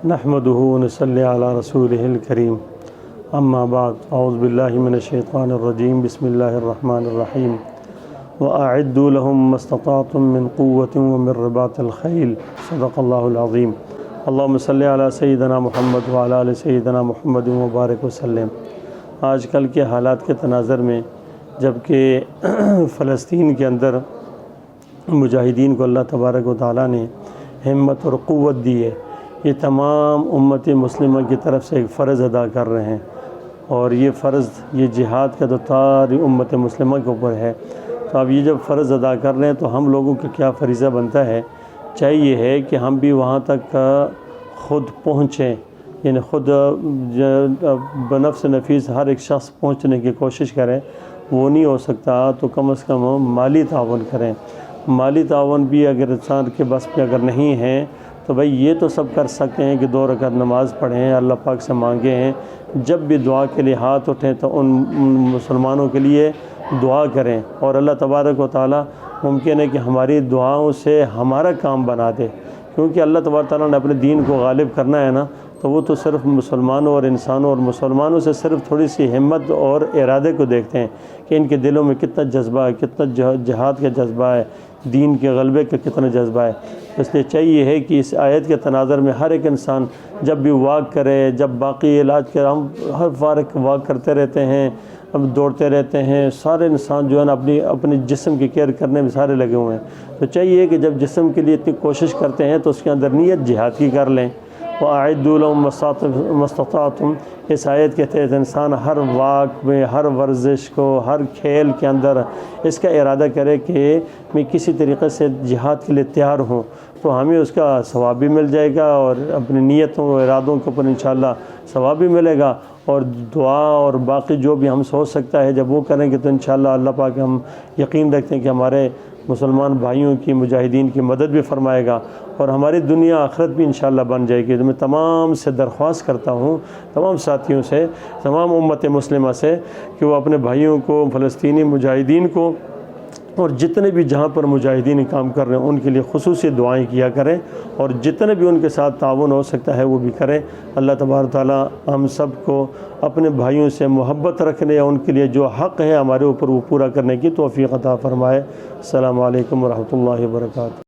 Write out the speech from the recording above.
نحمده ونصلي على رسوله الكريم اما بعد اعوذ باللہ من الشیطان الرجیم بسم اللہ الرحمن الرحیم وأعدوا لهم ما استطعتم من قوة ومن رباط الخيل صدق اللہ العظیم اللہم صلی علی سیدنا محمد وعلی آل سیدنا محمد وبارک وسلم۔ آج کل کے حالات کے تناظر میں جب کہ فلسطین کے اندر مجاہدین کو اللہ تبارک و تعالیٰ نے ہمت اور قوت دی ہے، یہ تمام امت مسلمہ کی طرف سے ایک فرض ادا کر رہے ہیں، اور یہ فرض یہ جہاد کا تو ساری امت مسلمہ کے اوپر ہے۔ تو اب یہ جب فرض ادا کر رہے ہیں تو ہم لوگوں کا کیا فریضہ بنتا ہے؟ چاہیے ہے کہ ہم بھی وہاں تک خود پہنچیں، یعنی خود بنفس نفیس ہر ایک شخص پہنچنے کی کوشش کریں۔ وہ نہیں ہو سکتا تو کم از کم مالی تعاون کریں۔ مالی تعاون بھی اگر انسان کے بس پہ اگر نہیں ہے تو بھائی یہ تو سب کر سکتے ہیں کہ 2 رکعت نماز پڑھیں، اللہ پاک سے مانگے ہیں، جب بھی دعا کے لیے ہاتھ اٹھیں تو ان مسلمانوں کے لیے دعا کریں، اور اللہ تبارک و تعالیٰ ممکن ہے کہ ہماری دعاؤں سے ہمارا کام بنا دے، کیونکہ اللہ تبارک تعالیٰ نے اپنے دین کو غالب کرنا ہے نا، تو وہ تو صرف مسلمانوں اور انسانوں اور مسلمانوں سے صرف تھوڑی سی ہمت اور ارادے کو دیکھتے ہیں کہ ان کے دلوں میں کتنا جذبہ ہے، کتنا جہاد کا جذبہ ہے، دین کے غلبے کا کتنا جذبہ ہے۔ اس لیے چاہیے ہے کہ اس آیت کے تناظر میں ہر ایک انسان جب بھی واک کرے، جب باقی علاج کرے، ہم ہر فارغ واک کرتے رہتے ہیں، اب دوڑتے رہتے ہیں، سارے انسان جو ہے نا اپنی جسم کی کیئر کرنے میں سارے لگے ہوئے ہیں، تو چاہیے کہ جب جسم کے لیے اتنی کوشش کرتے ہیں تو اس کے اندر نیت جہاد کی کر لیں۔ وَأَعِدُّوا لَهُم مَّا اسْتَطَعْتُمْ، اس آیت کے تحت انسان ہر واک میں، ہر ورزش کو، ہر کھیل کے اندر اس کا ارادہ کرے کہ میں کسی طریقے سے جہاد کے لیے تیار ہوں، تو ہمیں اس کا ثواب بھی مل جائے گا، اور اپنی نیتوں و ارادوں کے اوپر انشاءاللہ ثواب بھی ملے گا، اور دعا اور باقی جو بھی ہم سوچ سکتا ہے جب وہ کریں گے تو انشاءاللہ اللہ پاک ہم یقین رکھتے ہیں کہ ہمارے مسلمان بھائیوں کی، مجاہدین کی مدد بھی فرمائے گا، اور ہماری دنیا آخرت بھی انشاءاللہ بن جائے گی۔ تو میں تمام سے درخواست کرتا ہوں، تمام ساتھیوں سے، تمام امت مسلمہ سے، کہ وہ اپنے بھائیوں کو، فلسطینی مجاہدین کو، اور جتنے بھی جہاں پر مجاہدین کام کر رہے ہیں ان کے لیے خصوصی دعائیں کیا کریں، اور جتنے بھی ان کے ساتھ تعاون ہو سکتا ہے وہ بھی کریں۔ اللہ تبارک تعالیٰ ہم سب کو اپنے بھائیوں سے محبت رکھنے یا ان کے لیے جو حق ہے ہمارے اوپر وہ پورا کرنے کی توفیق عطا فرمائے۔ السلام علیکم ورحمۃ اللہ وبرکاتہ۔